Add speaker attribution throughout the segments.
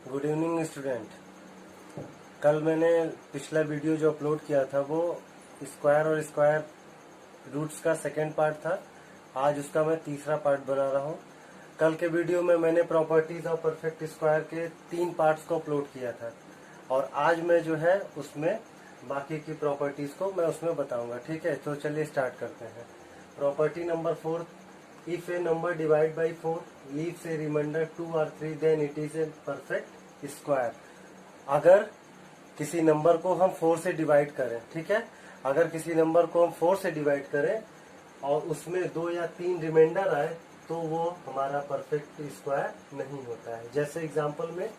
Speaker 1: Good evening student. कल मैंने पिछला वीडियो जो अपलोड किया था वो स्क्वायर और स्क्वायर रूट्स का सेकेंड पार्ट था। आज उसका मैं तीसरा पार्ट बना रहा हूँ। कल के वीडियो में मैंने प्रॉपर्टीज ऑफ परफेक्ट स्क्वायर के 3 पार्ट्स को अपलोड किया था और आज मैं जो है उसमें बाकी की प्रॉपर्टीज को मैं उसमें बताऊंगा। ठीक है, तो चलिए स्टार्ट करते हैं। Property number 4, if a number divide by 4 leaves a reminder 2 और 3 then it is a perfect square. अगर किसी नंबर को हम 4 से डिवाइड करें, ठीक है, अगर किसी नंबर को हम 4 से डिवाइड करें और उसमें 2 या 3 रिमाइंडर आए तो वो हमारा परफेक्ट स्क्वायर नहीं होता है। जैसे एग्जांपल में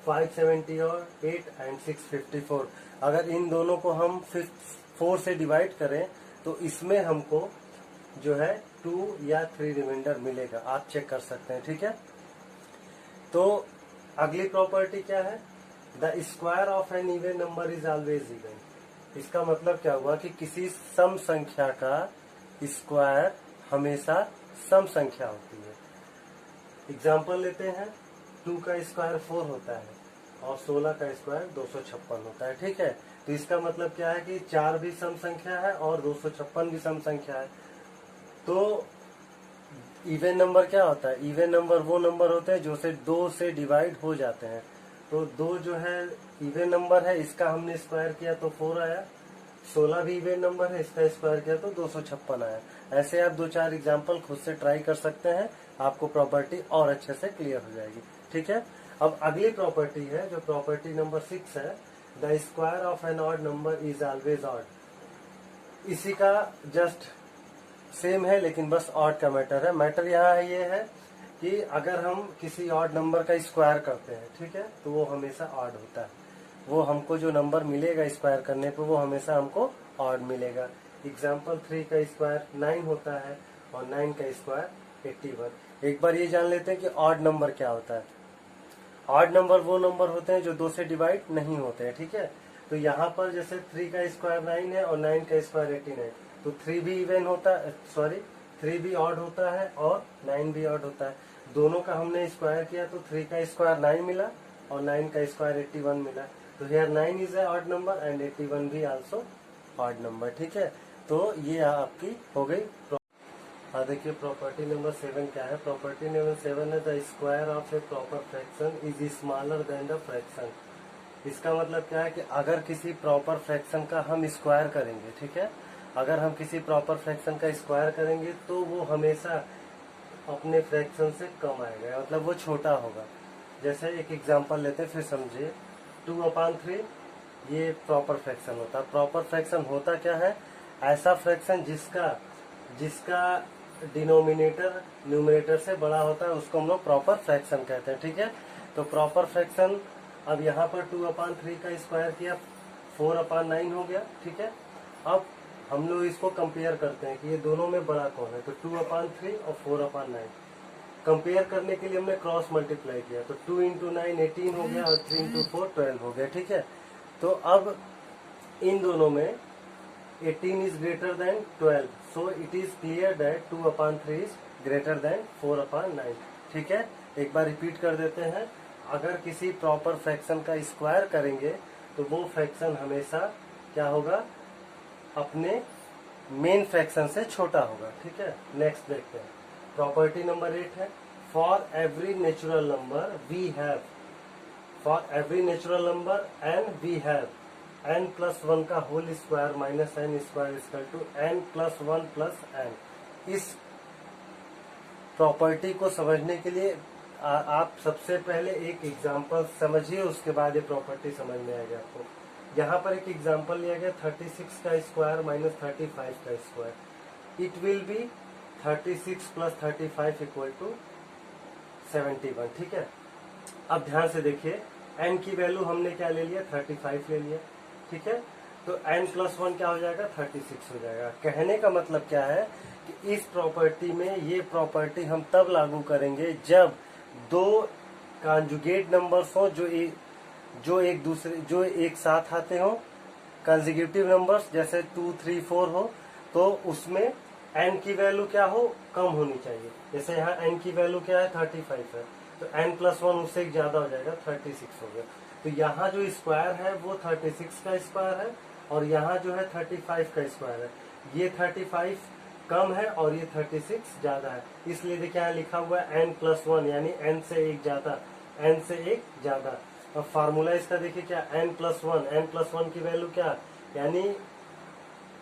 Speaker 1: 570 और 8 एंड 654, अगर इन दोनों को हम 4 से डिवाइड करें तो इसमें हमको जो है 2 या 3 रिमाइंडर मिलेगा। आप चेक कर सकते हैं। ठीक है, तो अगली प्रॉपर्टी क्या है? The square of an even number is always even. इसका मतलब क्या हुआ कि किसी सम संख्या का स्क्वायर हमेशा सम संख्या होती है। एग्जाम्पल लेते हैं, 2 का स्क्वायर 4 होता है और 16 का स्क्वायर 256 होता है। ठीक है, तो इसका मतलब क्या है कि 4 भी सम संख्या है और 256 भी सम संख्या है। तो इवन नंबर क्या होता है? इवन नंबर वो नंबर होते हैं जो से 2 से डिवाइड हो जाते हैं। तो 2 जो है इवन नंबर है, इसका हमने स्क्वायर किया तो 4 आया। 16 भी इवन नंबर है, इसका स्क्वायर किया तो 256 आया। ऐसे आप 2-4 एग्जाम्पल खुद से ट्राई कर सकते हैं, आपको प्रॉपर्टी और अच्छे से क्लियर हो जाएगी। ठीक है, अब अगली प्रॉपर्टी है जो प्रॉपर्टी नंबर 6 है, the square of an odd number is always odd. इसी का जस्ट सेम है लेकिन बस ऑड का मैटर है। मैटर यहाँ ये है कि अगर हम किसी ऑड नंबर का स्क्वायर करते हैं, ठीक है, तो वो हमेशा ऑड होता है। वो हमको जो नंबर मिलेगा स्क्वायर करने पे वो हमेशा हमको ऑड मिलेगा। एग्जाम्पल 3 का स्क्वायर 9 होता है और 9 का स्क्वायर 81। एक बार ये जान लेते हैं कि ऑड नंबर क्या होता है। ऑड नंबर वो नंबर होते हैं जो 2 से डिवाइड नहीं होते हैं। ठीक है, तो यहाँ पर जैसे 3 का स्क्वायर 9 है और 9 का स्क्वायर 18 है, तो 3 भी इवन होता है, 3 भी ऑड होता है और 9 भी ऑड होता है। दोनों का हमने स्क्वायर किया तो 3 का स्क्वायर 9 मिला और 9 का स्क्वायर 81 मिला। तो here 9 is a odd number and 81 भी आल्सो ऑड नंबर। ठीक है, तो ये आपकी हो गई। हाँ, देखिए प्रॉपर्टी नंबर 7 क्या है? प्रॉपर्टी नंबर 7 है the square of A proper fraction is smaller than the fraction. इसका मतलब क्या है कि अगर किसी प्रॉपर फ्रैक्शन का हम स्क्वायर करेंगे, ठीक है, अगर हम किसी प्रॉपर फ्रैक्शन का स्क्वायर करेंगे तो वो हमेशा अपने फ्रैक्शन से कम आएगा, मतलब वो छोटा होगा। जैसे एक एग्जांपल लेते हैं फिर समझिए। 2/3 ये प्रॉपर फ्रैक्शन होता है। प्रॉपर फ्रैक्शन होता क्या है? ऐसा फ्रैक्शन जिसका डिनोमिनेटर न्यूमरेटर से बड़ा होता है उसको हम लोग प्रॉपर फ्रैक्शन कहते हैं। ठीक है, तो प्रॉपर फ्रैक्शन, अब यहाँ पर 2/3 का स्क्वायर किया 4/9 हो गया। ठीक है, अब हम लोग इसको कंपेयर करते हैं कि ये दोनों में बड़ा कौन है। तो 2/3 और 4/9 कंपेयर करने के लिए हमने क्रॉस मल्टीप्लाई किया, तो 2 × 9 18 हो गया और 3 × 4 12 हो गया। ठीक है, तो अब इन दोनों में 18 is greater than 12, so it is clear that 2/3 is greater than 4/9। ठीक है, एक बार रिपीट कर देते हैं। अगर किसी प्रॉपर फ्रैक्शन का स्क्वायर करेंगे तो वो फ्रैक्शन हमेशा क्या होगा? अपने मेन फ्रैक्शन से छोटा होगा। ठीक है, नेक्स्ट देखते हैं। प्रॉपर्टी नंबर 8 है, for every natural number we have, for every natural number and we have n+1 का whole square minus n square equal to n+1 + n। इस प्रॉपर्टी को समझने के लिए आप सबसे पहले एक एग्जांपल समझिए, उसके बाद ये प्रॉपर्टी समझ में आएगा आपको। यहाँ पर एक एग्जांपल लिया गया 36 का स्क्वायर माइनस 35 का square. It will be 36 + 35 equal to 71। ठीक है, अब ध्यान से देखिए, n की वैल्यू हमने क्या ले लिया? 35 ले लिया। ठीक है, तो n+1 क्या हो जाएगा? 36 हो जाएगा। कहने का मतलब क्या है कि इस प्रॉपर्टी में ये प्रॉपर्टी हम तब लागू करेंगे जब 2 कॉन्जुगेट नंबर्स हो जो एक साथ आते हो, कंसेक्यूटिव नंबर्स जैसे 2 3 4 हो, तो उसमें n की वैल्यू क्या हो? कम होनी चाहिए। जैसे यहाँ n की वैल्यू क्या है? 35 है, तो n+1 उससे एक ज्यादा हो जाएगा, 36 हो गया। तो यहाँ जो स्क्वायर है वो 36 का स्क्वायर है, और यहाँ जो है 35 का स्क्वायर है। ये 35 कम है और ये 36 ज्यादा है, इसलिए देखिए यहाँ लिखा हुआ है n+1, यानी n से एक ज्यादा, n से एक ज्यादा। अब फार्मूला इसका देखिए क्या, n+1 की वैल्यू क्या, यानी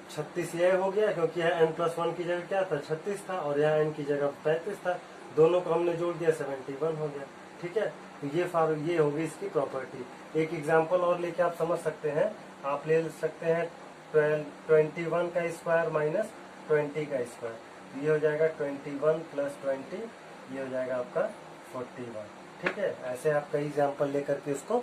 Speaker 1: 36 ये हो गया, क्योंकि यहाँ n+1 की जगह क्या था, 36 था, और यहाँ n की जगह 35 था, दोनों को हमने जोड़ दिया, 71 हो गया। ठीक है, तो ये होगी इसकी प्रॉपर्टी। एक एग्जांपल और लेके आप समझ सकते हैं, आप ले सकते हैं 21 का स्क्वायर माइनस 20 का स्क्वायर, ये हो जाएगा 21 + 20, ये हो जाएगा आपका 41। ठीक है, ऐसे आप कई एग्जांपल लेकर के उसको